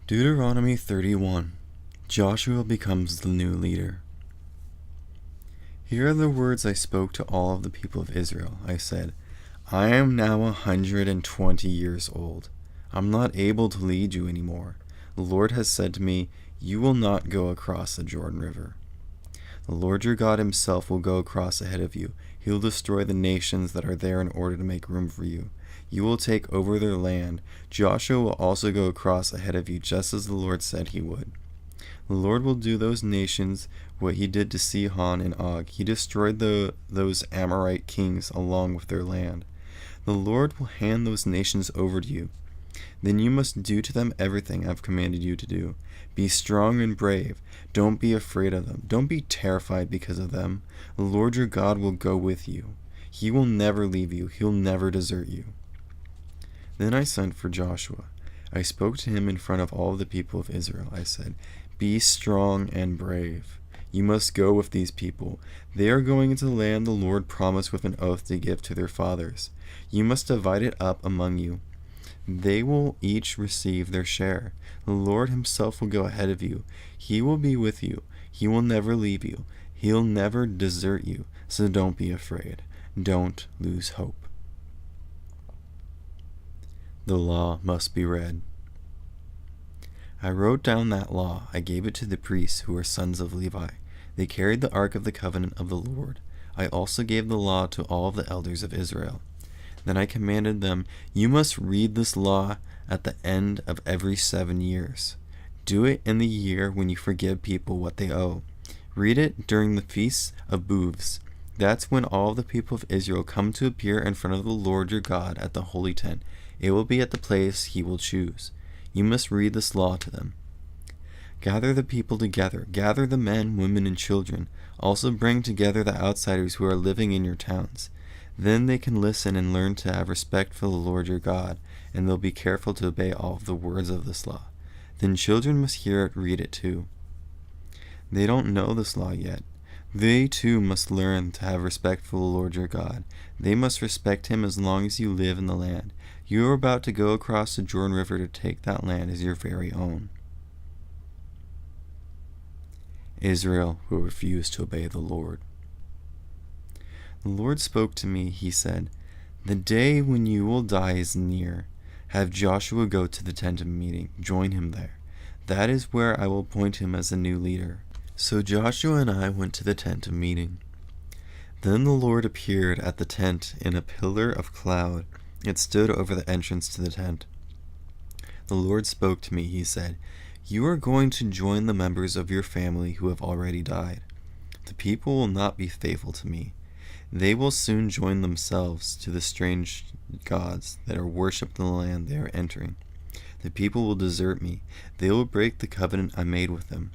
Deuteronomy 31. Joshua becomes the new leader. Here are the words I spoke to all of the people of Israel. I said, I am now 120 years old. I'm not able to lead you anymore. The Lord has said to me, you will not go across the Jordan River. The Lord your God himself will go across ahead of you. He will destroy the nations that are there in order to make room for you. You will take over their land. Joshua will also go across ahead of you, just as the Lord said he would. The Lord will do those nations what he did to Sihon and Og. He destroyed those Amorite kings along with their land. The Lord will hand those nations over to you. Then you must do to them everything I've commanded you to do. Be strong and brave. Don't be afraid of them. Don't be terrified because of them. The Lord your God will go with you. He will never leave you. He'll never desert you. Then I sent for Joshua. I spoke to him in front of all the people of Israel. I said, be strong and brave. You must go with these people. They are going into the land the Lord promised with an oath to give to their fathers. You must divide it up among you. They will each receive their share. The Lord himself will go ahead of you. He will be with you. He will never leave you. He'll never desert you. So don't be afraid. Don't lose hope. The law must be read. I wrote down that law. I gave it to the priests who were sons of Levi. They carried the ark of the covenant of the Lord. I also gave the law to all of the elders of Israel. Then I commanded them, you must read this law at the end of every 7 years. Do it in the year when you forgive people what they owe. Read it during the feasts of booths. That's when all the people of Israel come to appear in front of the Lord your God at the holy tent. It will be at the place he will choose. You must read this law to them. Gather the people together. Gather the men, women, and children. Also bring together the outsiders who are living in your towns. Then they can listen and learn to have respect for the Lord your God, and they'll be careful to obey all of the words of this law. Then children must hear it, read it too. They don't know this law yet. They too must learn to have respect for the Lord your God. They must respect him as long as you live in the land. You are about to go across the Jordan River to take that land as your very own. Israel will refuse to obey the Lord. The Lord spoke to me. He said, the day when you will die is near. Have Joshua go to the tent of meeting. Join him there. That is where I will appoint him as a new leader. So Joshua and I went to the tent of meeting. Then the Lord appeared at the tent in a pillar of cloud. It stood over the entrance to the tent. The Lord spoke to me. He said, you are going to join the members of your family who have already died. The people will not be faithful to me. They will soon join themselves to the strange gods that are worshipped in the land they are entering. The people will desert me. They will break the covenant I made with them.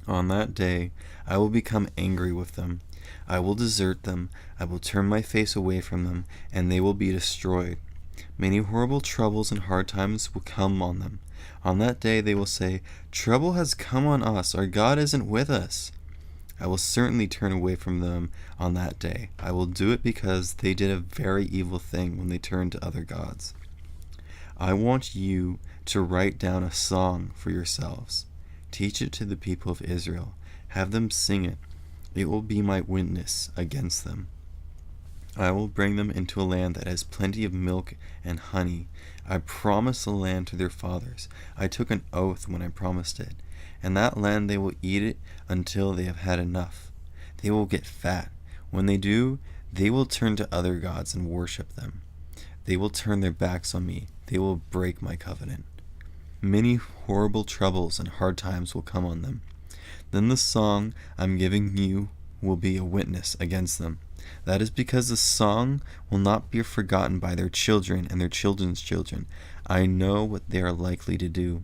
On that day, I will become angry with them. I will desert them. I will turn my face away from them, and they will be destroyed. Many horrible troubles and hard times will come on them. On that day, they will say, trouble has come on us. Our God isn't with us. I will certainly turn away from them on that day. I will do it because they did a very evil thing when they turned to other gods. I want you to write down a song for yourselves. Teach it to the people of Israel. Have them sing it. It will be my witness against them. I will bring them into a land that has plenty of milk and honey. I promised the land to their fathers. I took an oath when I promised it. And that land they will eat it until they have had enough. They will get fat. When they do, they will turn to other gods and worship them. They will turn their backs on me. They will break my covenant. Many horrible troubles and hard times will come on them. Then the song I'm giving you will be a witness against them. That is because the song will not be forgotten by their children and their children's children. I know what they are likely to do.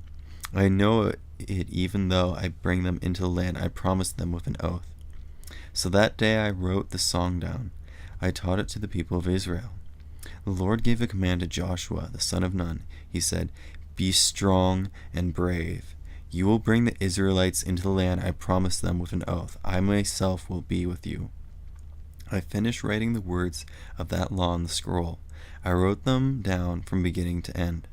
I know it even though I bring them into the land I promised them with an oath. So that day I wrote the song down. I taught it to the people of Israel. The Lord gave a command to Joshua, the son of Nun. He said, be strong and brave. You will bring the Israelites into the land I promised them with an oath. I myself will be with you. I finished writing the words of that law on the scroll. I wrote them down from beginning to end.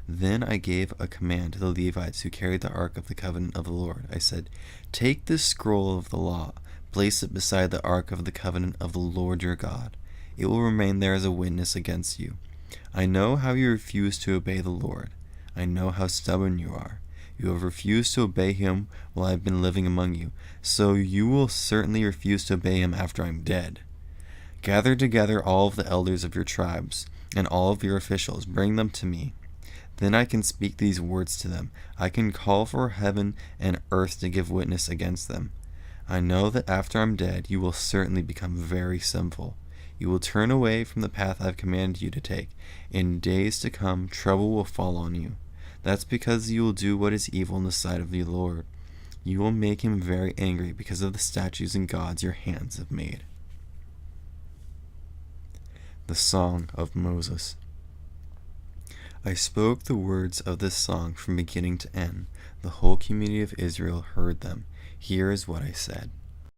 Then I gave a command to the Levites who carried the ark of the covenant of the Lord. I said, "Take this scroll of the law, place it beside the ark of the covenant of the Lord your God. It will remain there as a witness against you. I know how you refuse to obey the Lord. I know how stubborn you are. You have refused to obey him while I have been living among you, so you will certainly refuse to obey him after I am dead. Gather together all of the elders of your tribes and all of your officials. Bring them to me. Then I can speak these words to them. I can call for heaven and earth to give witness against them. I know that after I'm dead, you will certainly become very sinful. You will turn away from the path I've commanded you to take. In days to come, trouble will fall on you. That's because you will do what is evil in the sight of the Lord. You will make him very angry because of the statues and gods your hands have made." The Song of Moses. I spoke the words of this song from beginning to end. The whole community of Israel heard them. Here is what I said.